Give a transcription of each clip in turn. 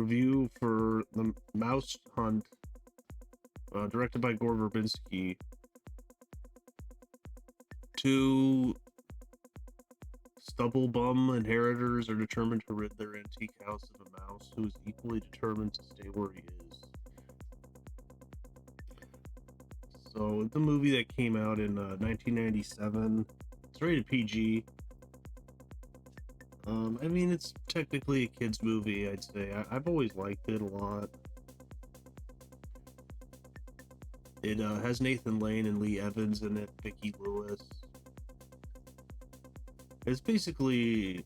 review for The Mouse Hunt, directed by Gore Verbinski. Two stumblebum inheritors are determined to rid their antique house of a mouse who is equally determined to stay where he is. So, it's a movie that came out in 1997. It's rated PG. I mean, it's technically a kid's movie, I'd say. I've always liked it a lot. It has Nathan Lane and Lee Evans in it, Vicki Lewis. It's basically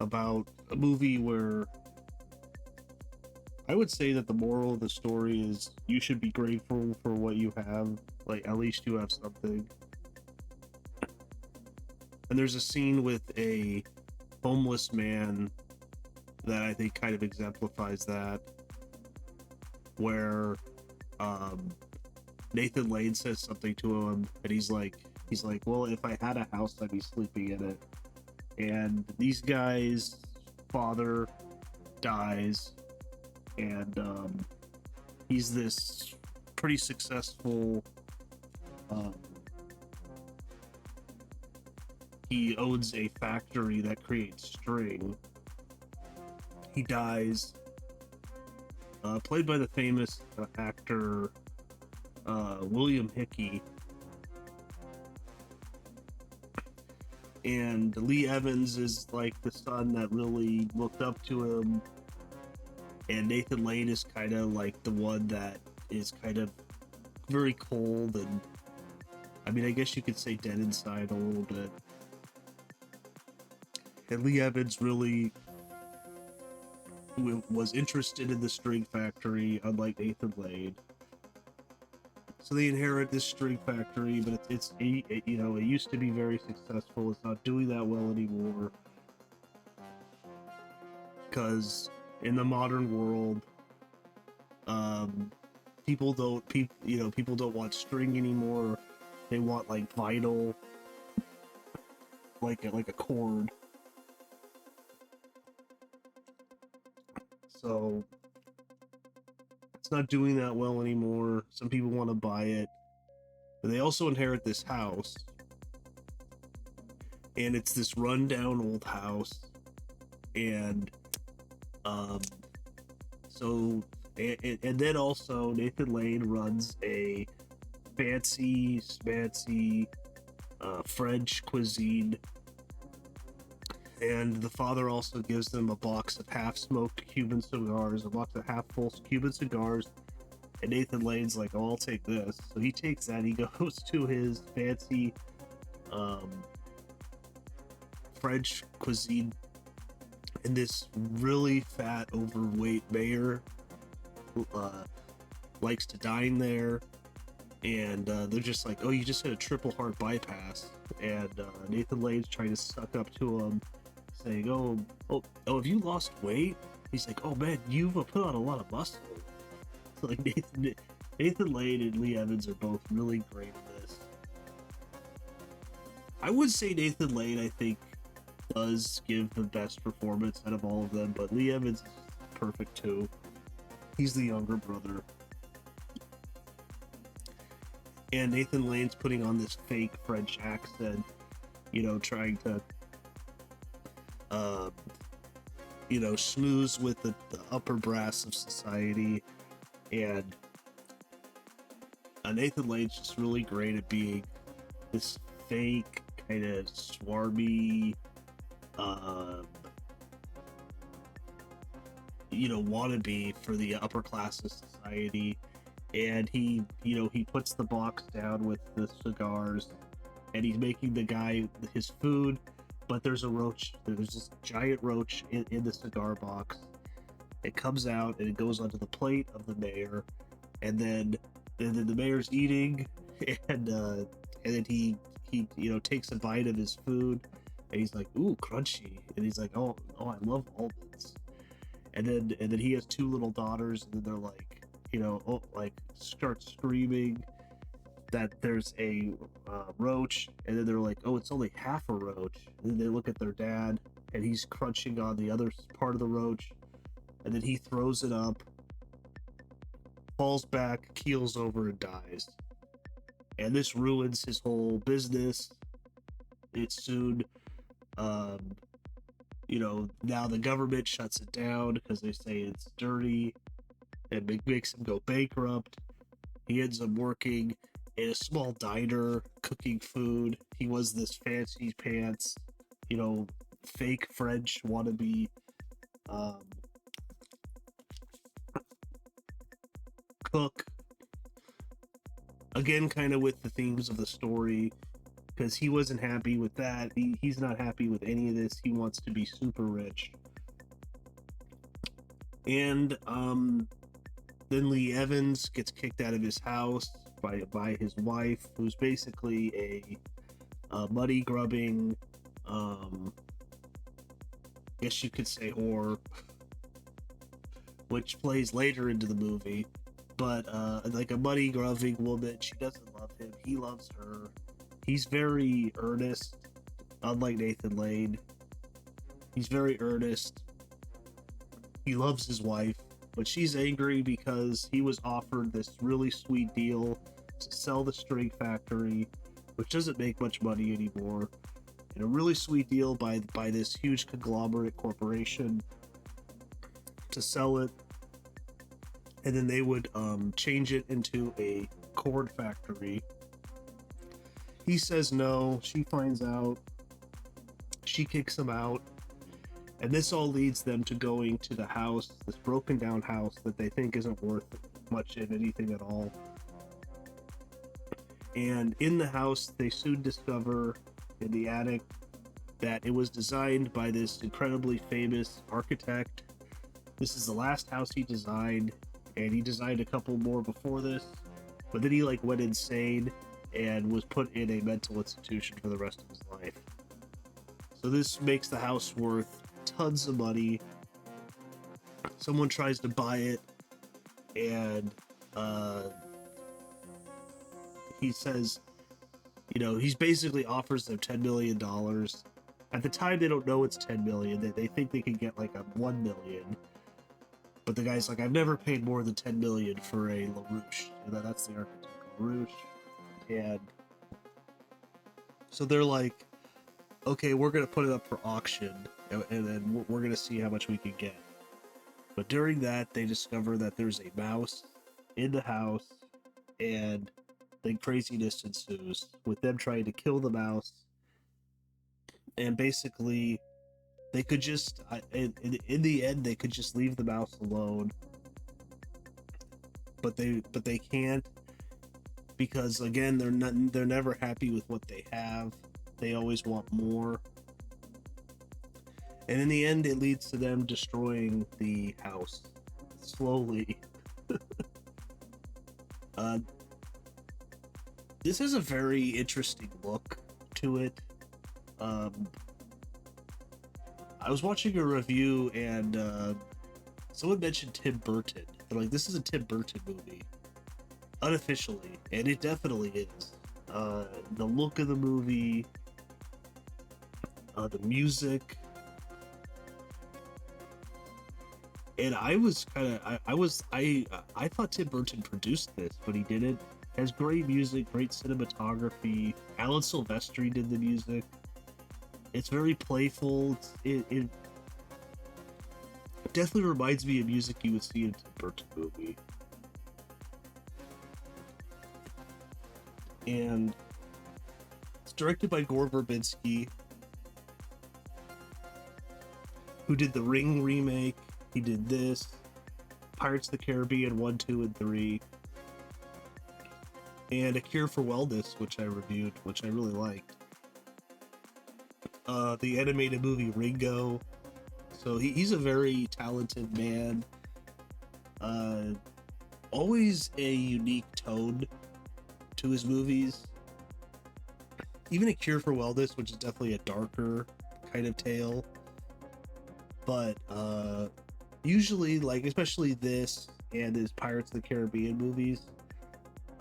about a movie where I would say that the moral of the story is you should be grateful for what you have. Like, at least you have something. And there's a scene with a homeless man that I think kind of exemplifies that, where Nathan Lane says something to him, and he's like, well, if I had a house, I'd be sleeping in it. And these guys' father dies, and he's this pretty successful. He owns a factory that creates string. He dies, played by the famous actor William Hickey. And Lee Evans is like the son that really looked up to him, and Nathan Lane is kind of like the one that is kind of very cold, and I mean, I guess you could say dead inside a little bit. And Lee Evans really was interested in the string factory, unlike Nathan Lane. So they inherit this string factory, but it used to be very successful. It's not doing that well anymore because in the modern world, people don't want string anymore. They want like vinyl, like a cord. So it's not doing that well anymore. Some people want to buy it, but they also inherit this house, and it's this rundown old house. And and then also Nathan Lane runs a fancy smancy French cuisine, and the father also gives them a box of half-smoked Cuban cigars, a box of half-full Cuban cigars, and Nathan Lane's like, oh, I'll take this. So he takes that, he goes to his fancy French cuisine, and this really fat, overweight mayor likes to dine there, and they're just like, oh, you just had a triple heart bypass, and Nathan Lane's trying to suck up to him, saying, oh, have you lost weight? He's like, oh man, you've put on a lot of muscle. So like Nathan Lane and Lee Evans are both really great in this. I would say Nathan Lane, I think, does give the best performance out of all of them, but Lee Evans is perfect too. He's the younger brother. And Nathan Lane's putting on this fake French accent, trying to schmooze with the upper brass of society. And Nathan Lane's just really great at being this fake, kind of swarmy, wannabe for the upper class of society. And he puts the box down with the cigars, and he's making the guy his food, but there's a roach. There's this giant roach in the cigar box. It comes out and it goes onto the plate of the mayor, and then the mayor's eating, and then he takes a bite of his food, and he's like, ooh, crunchy, and he's like, oh, I love almonds. And then he has two little daughters, and then they're like, start screaming that there's a roach, and then they're like, oh, it's only half a roach. And then they look at their dad, and he's crunching on the other part of the roach, and then he throws it up, falls back, keels over, and dies. And this ruins his whole business. It's soon, um, now the government shuts it down because they say it's dirty and makes him go bankrupt. He ends up working in a small diner cooking food. He was this fancy pants, fake French wannabe um, cook. Again, kind of with the themes of the story, because he wasn't happy with that. He's not happy with any of this. He wants to be super rich. And then Lee Evans gets kicked out of his house by his wife, who's basically a money grubbing, guess you could say whore, which plays later into the movie. But like a money grubbing woman, she doesn't love him. He loves her. He's very earnest, unlike Nathan Lane. He's very earnest. He loves his wife, but she's angry because he was offered this really sweet deal to sell the string factory, which doesn't make much money anymore, and a really sweet deal by this huge conglomerate corporation to sell it, and then they would change it into a corn factory. He says no. She finds out. She kicks him out. And this all leads them to going to the house, this broken down house that they think isn't worth much in anything at all. And in the house, they soon discover in the attic that it was designed by this incredibly famous architect. This is the last house he designed, and he designed a couple more before this, but then he went insane and was put in a mental institution for the rest of his life. So this makes the house worth tons of money. Someone tries to buy it, and he says, he's basically offers them $10 million. At the time, they don't know it's $10 million. They think they can get like a $1 million. But the guy's like, I've never paid more than $10 million for a LaRouche. And that's the architect, LaRouche. And so they're like, okay, we're going to put it up for auction, and then we're going to see how much we can get. But during that, they discover that there's a mouse in the house, and then craziness ensues with them trying to kill the mouse. And basically, they could just, in the end, they could just leave the mouse alone. But they can't, because again, they're never happy with what they have. They always want more. And in the end, it leads to them destroying the house slowly. This has a very interesting look to it. I was watching a review, and someone mentioned Tim Burton. They're like, this is a Tim Burton movie. Unofficially. And it definitely is. The look of the movie, the music. And I was kind of, I thought Tim Burton produced this, but he didn't. It has great music, great cinematography. Alan Silvestri did the music. It's very playful. It definitely reminds me of music you would see in a Tim Burton movie. And it's directed by Gore Verbinski, who did the Ring remake. He did this, Pirates of the Caribbean 1, 2, and 3, and A Cure for Wellness, which I reviewed, which I really liked. The animated movie Ringo. So he's a very talented man. Always a unique tone to his movies. Even A Cure for Wellness, which is definitely a darker kind of tale. But usually, especially this and his Pirates of the Caribbean movies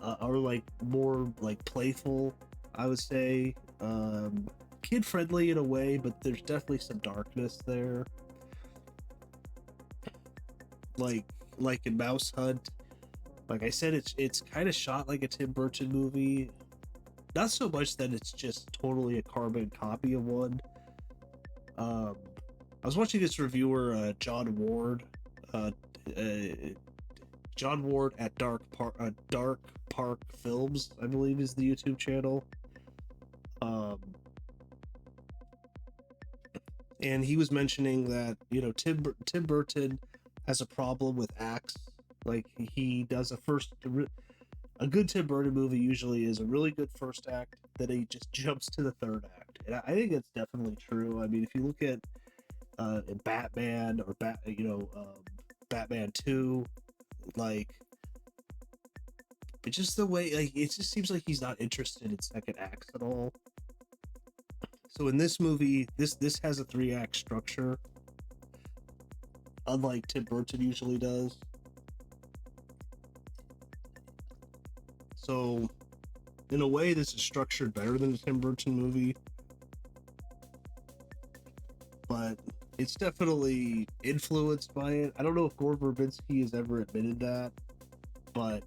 are more playful, I would say. Kid friendly in a way, but there's definitely some darkness there. like in Mouse Hunt. Like I said, it's kind of shot like a Tim Burton movie. Not so much that it's just totally a carbon copy of one. Um, I was watching this reviewer, uh, uh, John Ward at Dark Park Films, I believe is the YouTube channel. Um, and he was mentioning that Tim Burton has a problem with acts. Like he does a good Tim Burton movie usually is a really good first act, then he just jumps to the third act, and I think it's definitely true. I mean, if you look at Batman or Batman 2, like it's just the way, like it just seems like he's not interested in second acts at all. So in this movie, this has a three-act structure, unlike Tim Burton usually does. So in a way, this is structured better than a Tim Burton movie, but it's definitely influenced by it. I don't know if Gore Verbinski has ever admitted that, but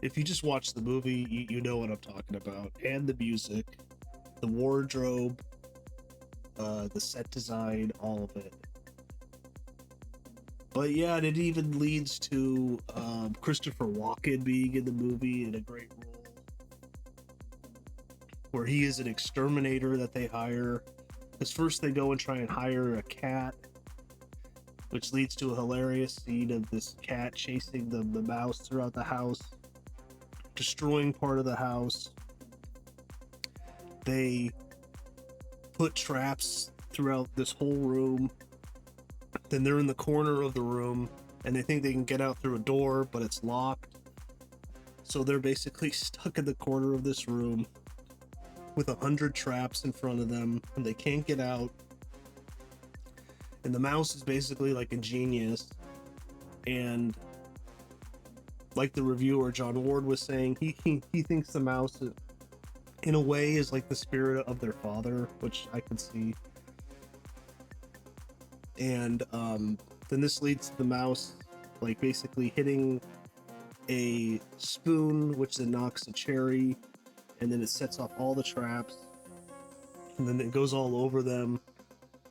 if you just watch the movie, you know what I'm talking about. And the music, the wardrobe, the set design, all of it. But yeah, and it even leads to Christopher Walken being in the movie in a great role, where he is an exterminator that they hire. Because first they go and try and hire a cat, which leads to a hilarious scene of this cat chasing the mouse throughout the house, destroying part of the house. They put traps throughout this whole room. Then they're in the corner of the room and they think they can get out through a door, but it's locked. So they're basically stuck in the corner of this room with 100 traps in front of them, and they can't get out. And the mouse is basically like a genius. And like the reviewer John Ward was saying, he thinks the mouse in a way is like the spirit of their father, which I can see. And then this leads to the mouse like basically hitting a spoon, which then knocks a cherry, and then it sets off all the traps, and then it goes all over them.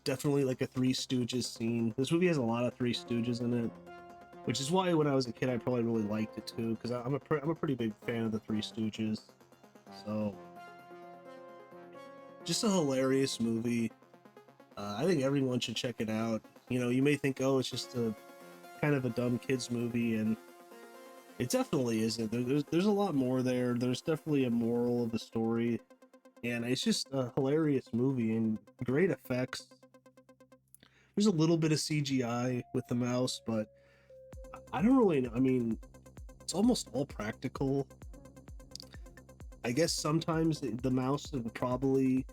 Definitely like a Three Stooges scene. This movie has a lot of Three Stooges in it, which is why when I was a kid I probably really liked it too, because I'm a pretty big fan of the Three Stooges. So just a hilarious movie. I think everyone should check it out. You may think, oh, it's just a kind of a dumb kids movie, and it definitely isn't. There's a lot more there. There's definitely a moral of the story, and it's just a hilarious movie and great effects. There's a little bit of CGI with the mouse, but I don't really know. I mean, it's almost all practical. I guess sometimes the mouse would probably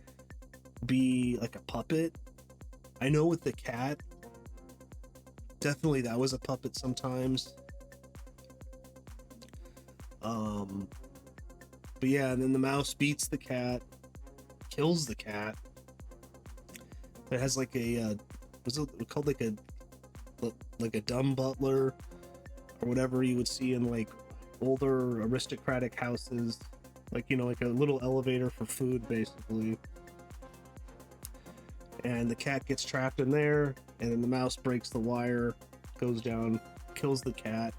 be like a puppet. I know with the cat, definitely that was a puppet sometimes. But yeah, and then the mouse beats the cat, kills the cat. It has like a was it called like a dumb butler or whatever you would see in like older aristocratic houses, like like a little elevator for food basically. And the cat gets trapped in there, and then the mouse breaks the wire, goes down, kills the cat.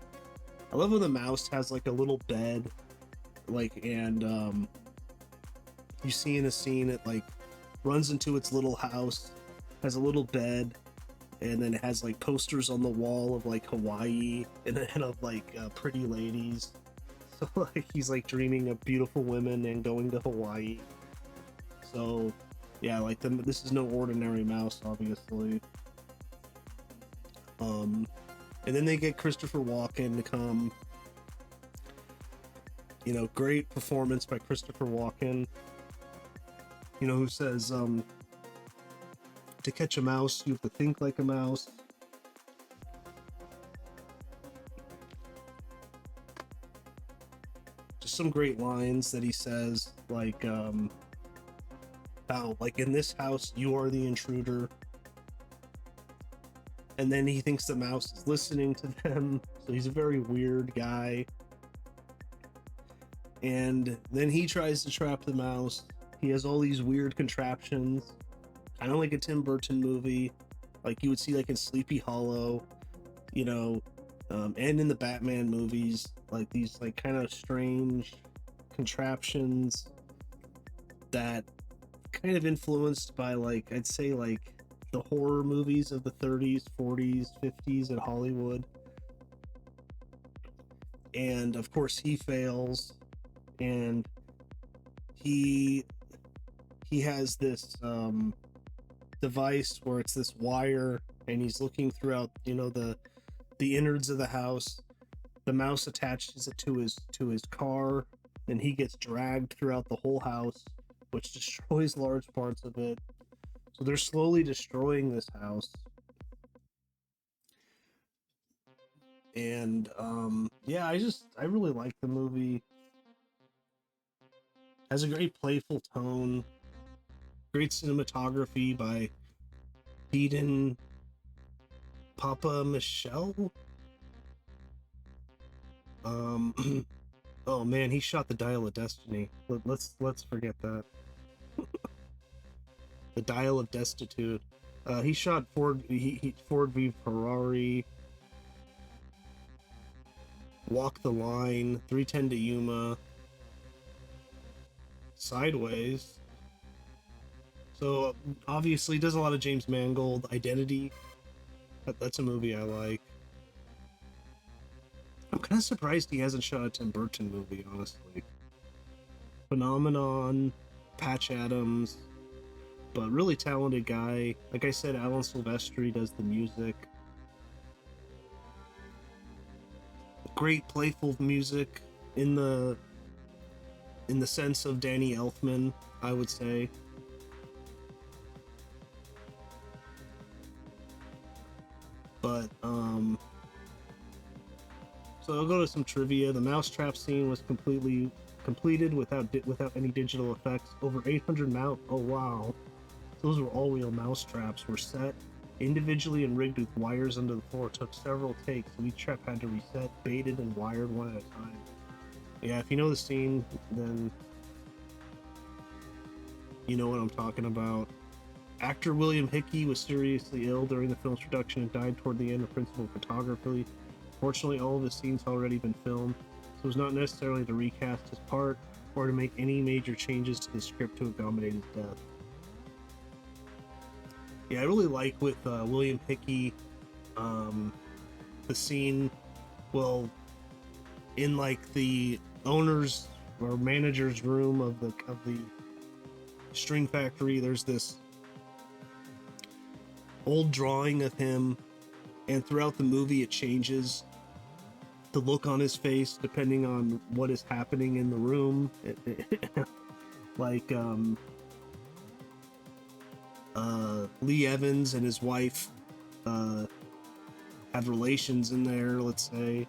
I love when the mouse has like a little bed, and you see in a scene it like runs into its little house, has a little bed, and then it has like posters on the wall of like Hawaii and of like pretty ladies. So like he's like dreaming of beautiful women and going to Hawaii. So yeah, like this is no ordinary mouse, obviously. And then they get Christopher Walken to come. Great performance by Christopher Walken. Who says, to catch a mouse, you have to think like a mouse. Just some great lines that he says, like, how, like, in this house, you are the intruder. and then he thinks the mouse is listening to them, so he's a very weird guy. And then he tries to trap the mouse. He has all these weird contraptions, kind of like a Tim Burton movie, like you would see like in Sleepy Hollow, you know, and in the Batman movies, like these like kind of strange contraptions that kind of influenced by, like, I'd say like the horror movies of the 30s, 40s, 50s in Hollywood. And of course he fails, and he has this device where it's this wire, and he's looking throughout, you know, the innards of the house. The mouse attaches it to his car, and he gets dragged throughout the whole house, which destroys large parts of it. So they're slowly destroying this house. And yeah, I really like the movie. Has a great playful tone, great cinematography by Eden Papa Michelle. Oh man, he shot the Dial of Destiny. Let's forget that. The Dial of Destitute. He shot Ford v Ferrari, Walk the Line, 310 to Yuma, Sideways. So obviously does a lot of James Mangold. Identity. That's a movie I like. I'm kind of surprised he hasn't shot a Tim Burton movie, honestly. Phenomenon, Patch Adams, but really talented guy. Like I said, Alan Silvestri does the music. Great playful music in the sense of Danny Elfman, I would say. But so I'll go to some trivia. The mousetrap scene was completed without any digital effects. Over 800 mouse. Oh wow, those were all real mousetraps. Were set individually and rigged with wires under the floor. It took several takes, and each trap had to reset, baited, and wired one at a time. Yeah, if you know the scene, then you know what I'm talking about. Actor William Hickey was seriously ill during the film's production and died toward the end of principal photography. Fortunately, all of his scenes had already been filmed, so it was not necessarily to recast his part or to make any major changes to the script to accommodate his death. Yeah, I really like with William Hickey, the scene, well, in like the owner's or manager's room of the string factory. There's this old drawing of him, and throughout the movie it changes the look on his face depending on what is happening in the room. Like Lee Evans and his wife have relations in there, let's say,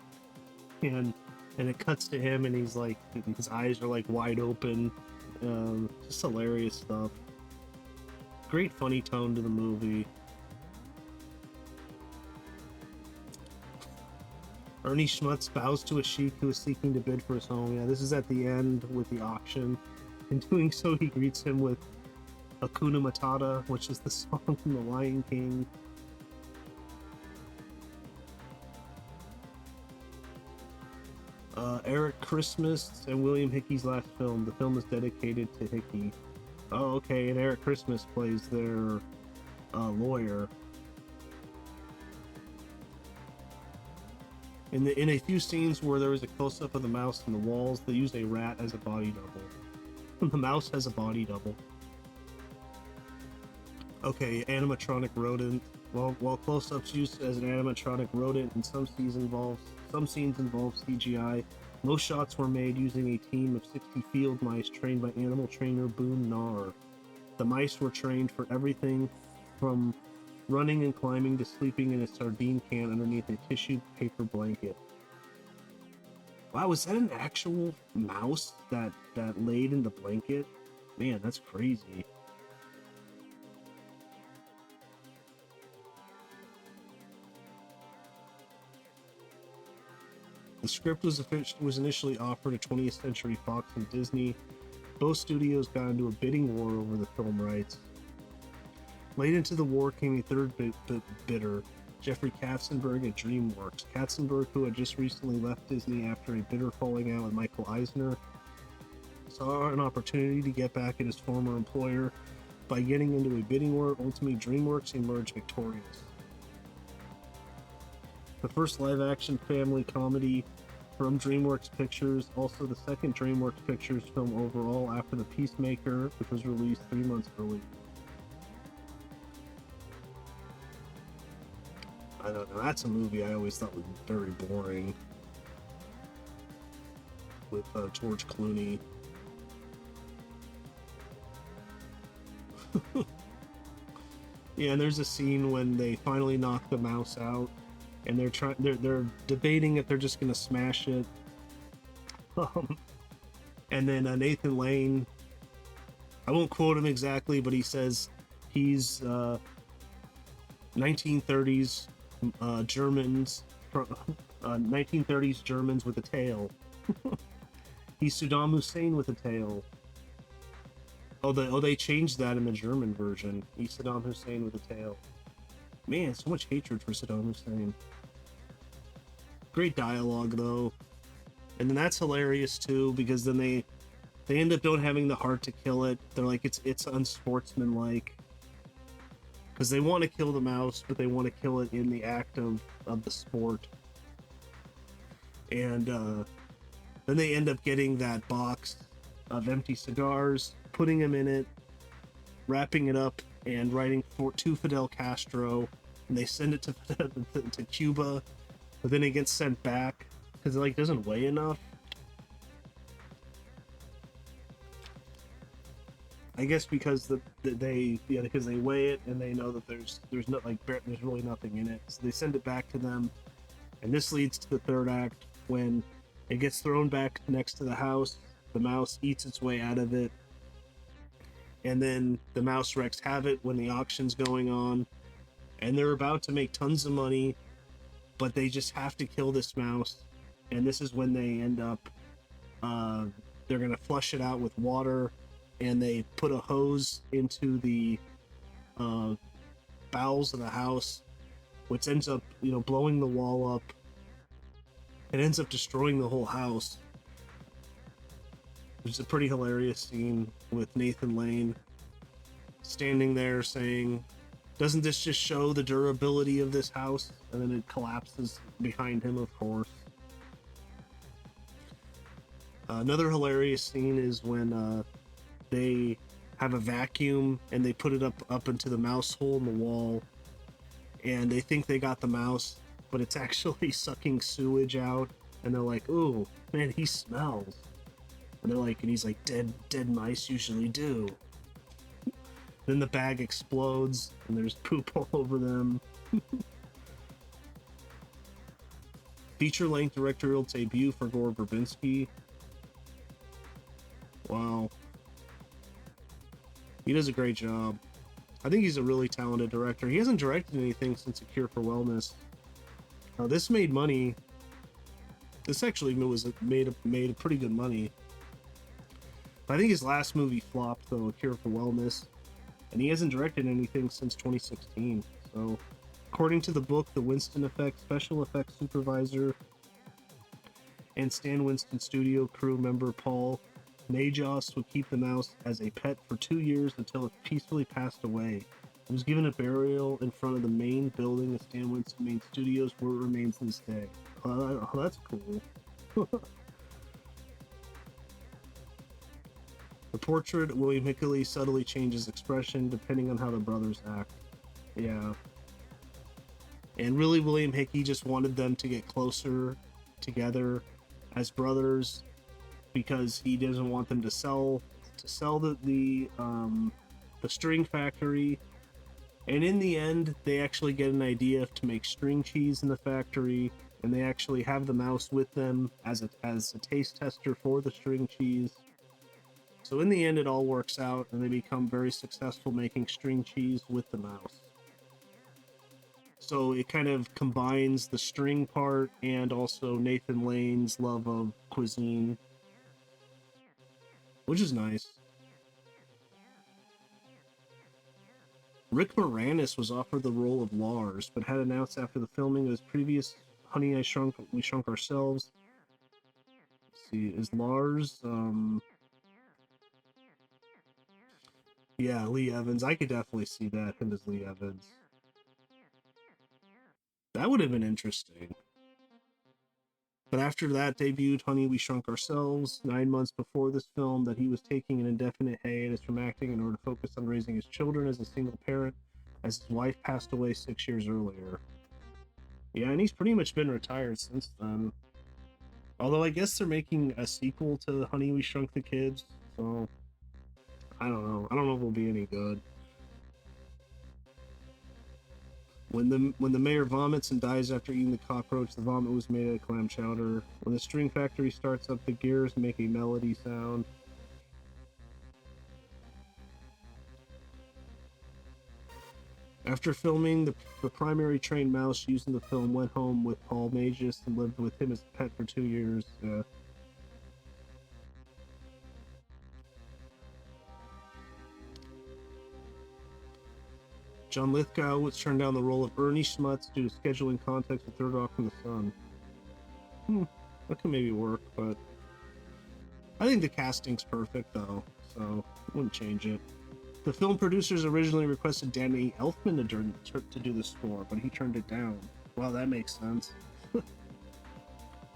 and it cuts to him and he's like, his eyes are like wide open. Just hilarious stuff. Great funny tone to the movie. Ernie Schmutz bows to a sheik who is seeking to bid for his home. Yeah, this is at the end with the auction. In doing so, he greets him with Hakuna Matata, which is the song from The Lion King. Eric Christmas and William Hickey's last film. The film is dedicated to Hickey. Oh, okay, and Eric Christmas plays their lawyer. In a few scenes where there was a close-up of the mouse on the walls, they used a rat as a body double. The mouse has a body double. Okay, animatronic rodent. While close-ups used as an animatronic rodent, and some scenes involve CGI. Most shots were made using a team of 60 field mice trained by animal trainer Boone Nar. The mice were trained for everything from running and climbing to sleeping in a sardine can underneath a tissue paper blanket. Wow, was that an actual mouse that laid in the blanket? Man, that's crazy. The script was initially offered to 20th Century Fox and Disney. Both studios got into a bidding war over the film rights. Late into the war came a third bidder, Jeffrey Katzenberg at DreamWorks. Katzenberg, who had just recently left Disney after a bitter falling out with Michael Eisner, saw an opportunity to get back at his former employer by getting into a bidding war. Ultimately, DreamWorks emerged victorious. The first live-action family comedy from DreamWorks Pictures, also the second DreamWorks Pictures film overall after The Peacemaker, which was released 3 months early. I don't know, that's a movie I always thought was very boring. With George Clooney. Yeah, and there's a scene when they finally knock the mouse out, and they're debating if they're just gonna smash it. And then Nathan Lane, I won't quote him exactly, but he says he's 1930s Germans, 1930s Germans with a tail. He's Saddam Hussein with a tail. They changed that in the German version. He's Saddam Hussein with a tail. Man, so much hatred for Saddam Hussein. Great dialogue though, and then that's hilarious too, because then they end up don't having the heart to kill it. They're like, it's unsportsmanlike, because they want to kill the mouse, but they want to kill it in the act of the sport. And then they end up getting that box of empty cigars, putting them in it, wrapping it up, and writing to Fidel Castro, and they send it to Cuba, but then it gets sent back because it doesn't weigh enough. I guess because they weigh it and they know that there's really nothing in it, so they send it back to them, and this leads to the third act when it gets thrown back next to the house. The mouse eats its way out of it, and then the mouse wrecks havoc when the auction's going on, and they're about to make tons of money, but they just have to kill this mouse. And this is when they end up they're gonna flush it out with water, and they put a hose into the bowels of the house, which ends up blowing the wall up. It ends up destroying the whole house. Which is a pretty hilarious scene with Nathan Lane standing there saying, "Doesn't this just show the durability of this house?" And then it collapses behind him, of course. Another hilarious scene is when they have a vacuum and they put it up into the mouse hole in the wall, and they think they got the mouse, but it's actually sucking sewage out, and they're like, "Ooh, man, he smells." And he's like, dead mice usually do. Then the bag explodes and there's poop all over them. Feature-length directorial debut for Gore Verbinski. Wow. He does a great job. I think he's a really talented director. He hasn't directed anything since A Cure for Wellness. This made money. This actually made pretty good money. I think his last movie flopped, though, A Cure for Wellness, and he hasn't directed anything since 2016. So, according to the book, the Winston Effect special effects supervisor and Stan Winston studio crew member Paul Najos would keep the mouse as a pet for 2 years until it peacefully passed away. It was given a burial in front of the main building of Stan Winston main studios, where it remains to this day. Oh, that's cool. The portrait, William Hickley subtly changes expression depending on how the brothers act. Yeah. And really, William Hickey just wanted them to get closer together as brothers, because he doesn't want them to sell the string factory. And in the end, they actually get an idea to make string cheese in the factory, and they actually have the mouse with them as a taste tester for the string cheese. So in the end, it all works out, and they become very successful making string cheese with the mouse. So it kind of combines the string part and also Nathan Lane's love of cuisine, which is nice. Rick Moranis was offered the role of Lars, but had announced after the filming of his previous Honey, We Shrunk Ourselves. Let's see, is Lars, yeah, Lee Evans. I could definitely see that, him as Lee Evans. That would have been interesting. But after that debuted Honey, We Shrunk Ourselves, 9 months before this film, that he was taking an indefinite hiatus from acting in order to focus on raising his children as a single parent, as his wife passed away 6 years earlier. Yeah, and he's pretty much been retired since then. Although I guess they're making a sequel to Honey, We Shrunk the Kids, so I don't know. I don't know if it'll be any good. When the mayor vomits and dies after eating the cockroach, the vomit was made out of clam chowder. When the string factory starts up, the gears make a melody sound. After filming, the primary trained mouse used in the film went home with Paul Magis and lived with him as a pet for 2 years. John Lithgow was turned down the role of Ernie Schmutz due to scheduling conflicts with Third Rock from the Sun. That could maybe work, but I think the casting's perfect, though, so I wouldn't change it. The film producers originally requested Danny Elfman to do the score, but he turned it down. Wow, that makes sense.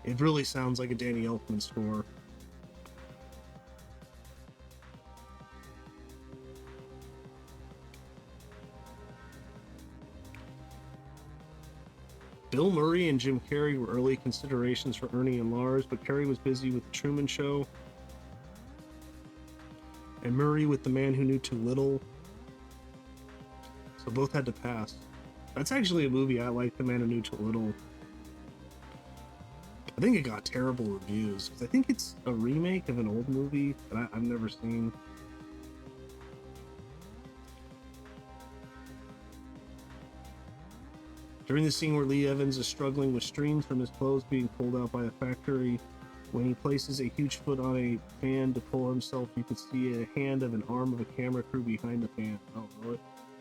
It really sounds like a Danny Elfman score. Bill Murray and Jim Carrey were early considerations for Ernie and Lars, but Carrey was busy with The Truman Show, and Murray with The Man Who Knew Too Little, so both had to pass. That's actually a movie I like, The Man Who Knew Too Little. I think it got terrible reviews, because I think it's a remake of an old movie that I've never seen. During the scene where Lee Evans is struggling with streams from his clothes being pulled out by a factory, when he places a huge foot on a fan to pull himself, you can see a hand of an arm of a camera crew behind the fan. Oh, really?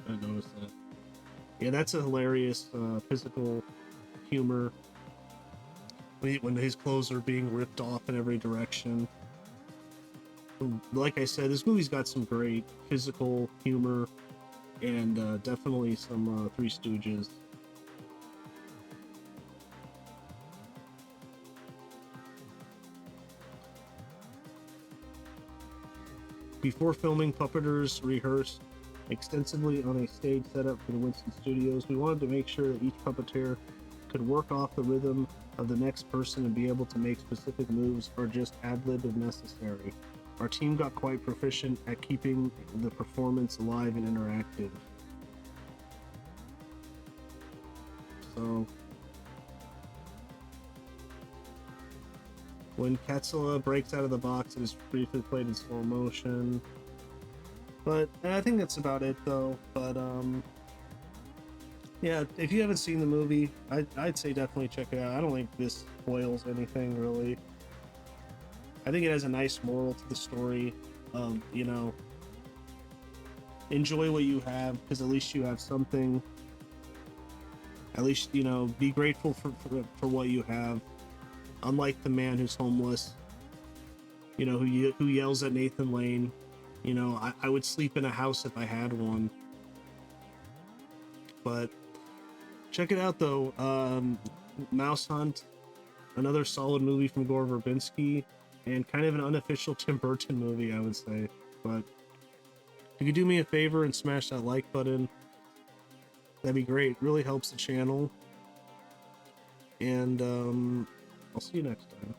I didn't notice that. Yeah, that's a hilarious physical humor when his clothes are being ripped off in every direction. Like I said, this movie's got some great physical humor and definitely some Three Stooges. Before filming, puppeteers rehearsed extensively on a stage setup for the Winston Studios. We wanted to make sure that each puppeteer could work off the rhythm of the next person and be able to make specific moves or just ad-lib if necessary. Our team got quite proficient at keeping the performance alive and interactive. So, when Katsula breaks out of the box, it is briefly played in slow motion. But I think that's about it, though. But yeah, if you haven't seen the movie, I'd say definitely check it out. I don't think this spoils anything, really. I think it has a nice moral to the story of, enjoy what you have, because at least you have something. At least, be grateful for what you have. Unlike the man who's homeless, who yells at Nathan Lane. I would sleep in a house if I had one. But check it out, though. Mouse Hunt, another solid movie from Gore Verbinski, and kind of an unofficial Tim Burton movie, I would say. But if you could do me a favor and smash that like button, that'd be great. It really helps the channel. And I'll see you next time.